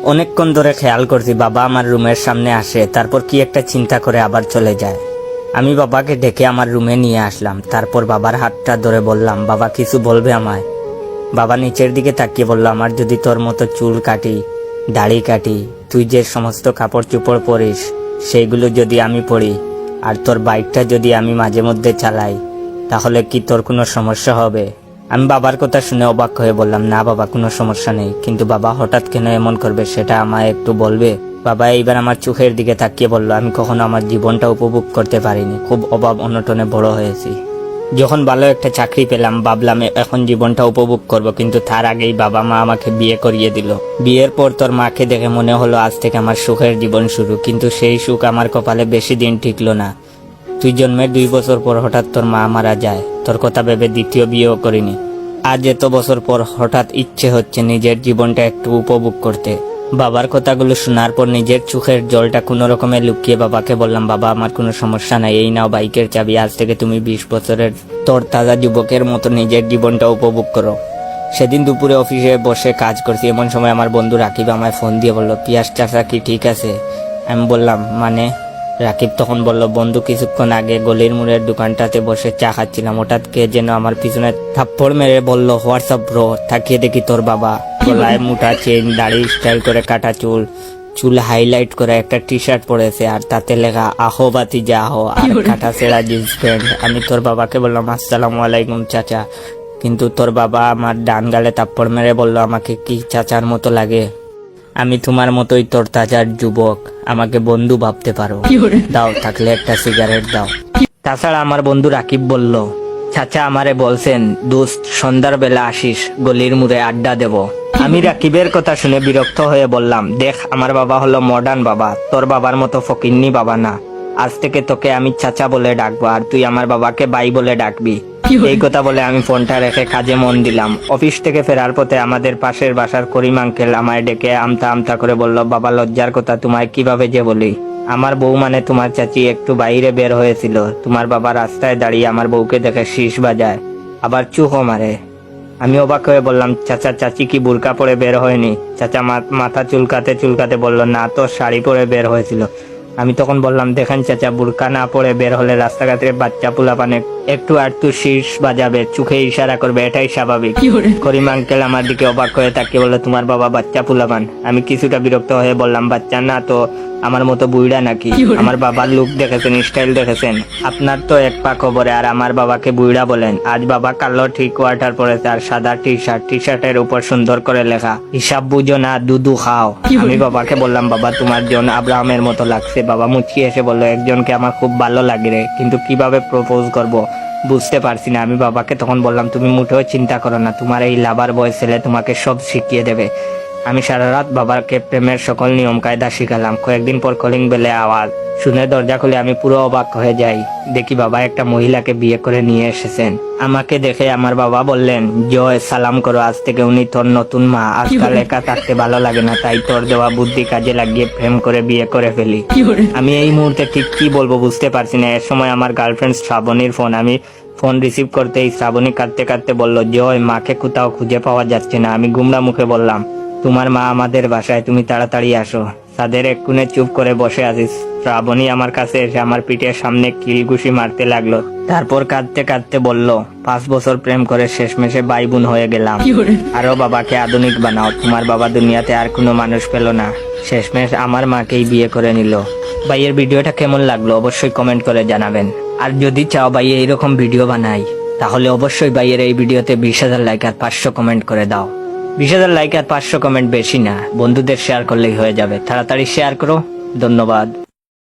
অনেকক্ষণ ধরে খেয়াল করছি বাবা আমার রুমের সামনে আসে, তারপর কি একটা চিন্তা করে আবার চলে যায়। আমি বাবাকে ডেকে আমার রুমে নিয়ে আসলাম, তারপর বাবার হাতটা ধরে বললাম, বাবা কিছু বলবে আমায়? বাবা নিচের দিকে তাকিয়ে বলল, আমার যদি তোর মতো চুল কাটি, দাড়ি কাটি, তুই যে সমস্ত কাপড় চোপড় পরিস সেইগুলো যদি আমি পরি, আর তোর বাইকটা যদি আমি মাঝে মধ্যে চালাই, তাহলে কি তোর কোনো সমস্যা হবে? আমি বাবার কথা শুনে অবাক হয়ে বললাম, না বাবা, কোনো সমস্যা নেই, কিন্তু বাবা হঠাৎ কেন এমন করবে সেটা আমায় একটু বলবে? বাবা এইবার আমার চোখের দিকে তাকিয়ে বলল, আমি কখনো আমার জীবনটা উপভোগ করতে পারিনি, খুব অভাব অনটনে বড় হয়েছি। যখন ভালো একটা চাকরি পেলাম ভাবলাম এখন জীবনটা উপভোগ করব, কিন্তু তার আগেই বাবা মা আমাকে বিয়ে করিয়ে দিল। বিয়ের পর তোর মাকে দেখে মনে হলো আজ থেকে আমার সুখের জীবন শুরু, কিন্তু সেই সুখ আমার কপালে বেশি দিন টিকলো না। তুই জন্মের 2 বছর পর হঠাৎ তোর মা মারা যায়, তোর কথা ভেবে দ্বিতীয় বিয়েও করিনি। আজ এত বছর পর হঠাৎ ইচ্ছে হচ্ছে নিজের জীবনটা একটু উপভোগ করতে। বাবার কথাগুলো শোনার পর নিজের চোখের জলটা কোনো রকমে লুকিয়ে বাবাকে বললাম, বাবা আমার কোনো সমস্যা নাই, এই নাও বাইকের চাবি, আজ থেকে তুমি 20 বছরের তোর তাজা যুবকের মতো নিজের জীবনটা উপভোগ করো। সেদিন দুপুরে অফিসে বসে কাজ করছি, এমন সময় আমার বন্ধু রাকিব আমায় ফোন দিয়ে বলল, পিয়াস চাচা কি ঠিক আছে? আমি বললাম, মানে? রাকিব তখন বলল, বন্ধু কিছুক্ষণ আগে গলির মোড়ের দোকানটাতে বসে চা খাচ্ছিলাম, হঠাৎ কে যেন আমার পিছনে থাপ্পড় মেরে বলল, হোয়াটসঅ্যাপ ব্রো, তাকিয়ে দেখি তোর বাবা, গলায় মোটা চেন, দাড়ি স্টাইল করে কাটা চুল হাইলাইট করে একটা টি শার্ট পরেছে, আর তাতে লেখা আহো বাতি যা আহো, আর কাটা ছেঁড়া জিন্স প্যান্ট। আমি তোর বাবাকে বললাম, আসসালামু আলাইকুম চাচা, কিন্তু তোর বাবা আমার ডান গালে থাপ্পড় মেরে বলল, আমাকে কি চাচার মতো লাগে? আমি তোমার মতোই তোর তাজার যুবক, আমাকে বন্ধু ভাবতে পারো, দাও থাকলে একটা সিগারেট দাও। তাছাড়া আমার বন্ধু রাকিব বলল, চাচা আমারে বলছেন দোস্ত সন্ধ্যার বেলা আসিস, গলির মুড়ে আড্ডা দেব। আমি রাকিবের কথা শুনে বিরক্ত হয়ে বললাম, দেখ আমার বাবা হলো মডার্ন বাবা, তোর বাবার মতো ফকিন্নি বাবা না। আজ থেকে তোকে আমি চাচা বলে ডাকবো, আর তুই আমার বাবাকে ভাই বলে ডাকবি। এই কথা বলে আমি ফোনটা রেখে কাজে মন দিলাম। অফিস থেকে ফেরার পথে আমাদের পাশের বাসার করিম আঙ্কেল আমায় ডেকে আমতা আমতা করে বলল, বাবা লজ্জার কথা তোমায় কিভাবে যে বলি, আমার বউ মানে তোমার চাচি একটু বাইরে বের হয়েছিল, তোমার বাবা রাস্তায় দাঁড়িয়ে আমার বউকে দেখে শীষ বাজায়, আবার চুখও মারে। আমি অবাক হয়ে বললাম, চাচা চাচি কি বোরকা পরে বের হয়নি? চাচা মাথা চুলকাতে চুলকাতে বলল, না তো শাড়ি পরে বের হয়েছিল। আমি তখন বললাম, দেখেন চাচা, বোরকা না পরে বের হলে রাস্তাঘাটে বাচ্চা পোলাপানে একটু আধটু শীষ বাজাবে, চোখে ইশারা করবে, এটাই স্বাভাবিক। করিম আঙ্কেল আমার দিকে অবাক হয়ে তাকিয়ে বলল, তোমার বাবা বাচ্চা পোলাপান? আমি কিছুটা বিরক্ত হয়ে বললাম, বাচ্চা না তো আমার মতো বুইড়া নাকি? আমার বাবার লুক দেখেছেন, স্টাইল দেখেছেন? আপনার তো এক পা খবরে, আর আমার বাবাকে বুইড়া বলেন? আজ বাবা কালো ঠিক কোয়ার্টার পরেছে আর সাদা টি শার্টের উপর সুন্দর করে লেখা, হিসাব বুঝো না দুধু খাও। আমি বাবাকে বললাম, বাবা তোমার জন আব্রাহামের মতো লাগছে। বাবা মুচকি এসে বলল, একজনকে আমার খুব ভালো লাগে রে, কিন্তু কিভাবে প্রপোজ করব বুঝতে পারছি না। আমি বাবাকে তখন বললাম, তুমি মোটেও চিন্তা করো না, তোমার এই লাভার বয় ছেলে তোমাকে সব শিখিয়ে দেবে। আমি সারা রাত বাবাকে প্রেমের সকল নিয়ম কায়দা শিখালাম। কয়েকদিন পর কলিং বেলে আওয়াজ শুনে দরজা খুলে আমি পুরো অবাক হয়ে যাই। দেখি বাবা একটা মহিলাকে বিয়ে করে নিয়ে এসেছেন। আমাকে দেখে আমার বাবা বললেন, জয়, সালাম করো, আজ থেকে উনি তোর নতুন মা। আজকাল একা থাকতে ভালো লাগে না, তাই তোর দেওয়া বুদ্ধি কাজে লাগিয়ে প্রেম করে বিয়ে করে ফেলি। আমি এই মুহূর্তে ঠিক কি বলবো বুঝতে পারছি না। এর সময় আমার গার্লফ্রেন্ড শ্রাবণীর ফোন। আমি ফোন রিসিভ করতেই শ্রাবণী কাঁদতে কাঁদতে বলল, জয়, মাকে কোথাও খুঁজে পাওয়া যাচ্ছে না। আমি গুমরা মুখে বললাম, তোমার মা আমাদের বাসায়, তুমি তাড়াতাড়ি আসো। তাদের এক কোণে চুপ করে বসে আছিস। শ্রাবণী আমার কাছে এসে আমার পিঠের সামনে কিলঘুষি মারতে লাগলো, তারপর কাঁদতে কাঁদতে বলল, 5 বছর প্রেম করে শেষমেশে ভাই বোন হয়ে গেলাম। আরো বাবাকে আধুনিক বানাও, তোমার বাবা দুনিয়াতে আর কোনো মানুষ পেল না, শেষমেশ আমার মাকেই বিয়ে করে নিল। ভাইয়ের ভিডিওটা কেমন লাগলো অবশ্যই কমেন্ট করে জানাবেন। আর যদি চাও ভাই এইরকম ভিডিও বানাই, তাহলে অবশ্যই ভাইয়ের এই ভিডিওতে 20,000 লাইক আর 500 কমেন্ট করে দাও। 20,000 লাইক আর 500 কমেন্ট বেশি না, বন্ধুদের শেয়ার করলেই হয়ে যাবে। তাড়াতাড়ি শেয়ার করো। ধন্যবাদ।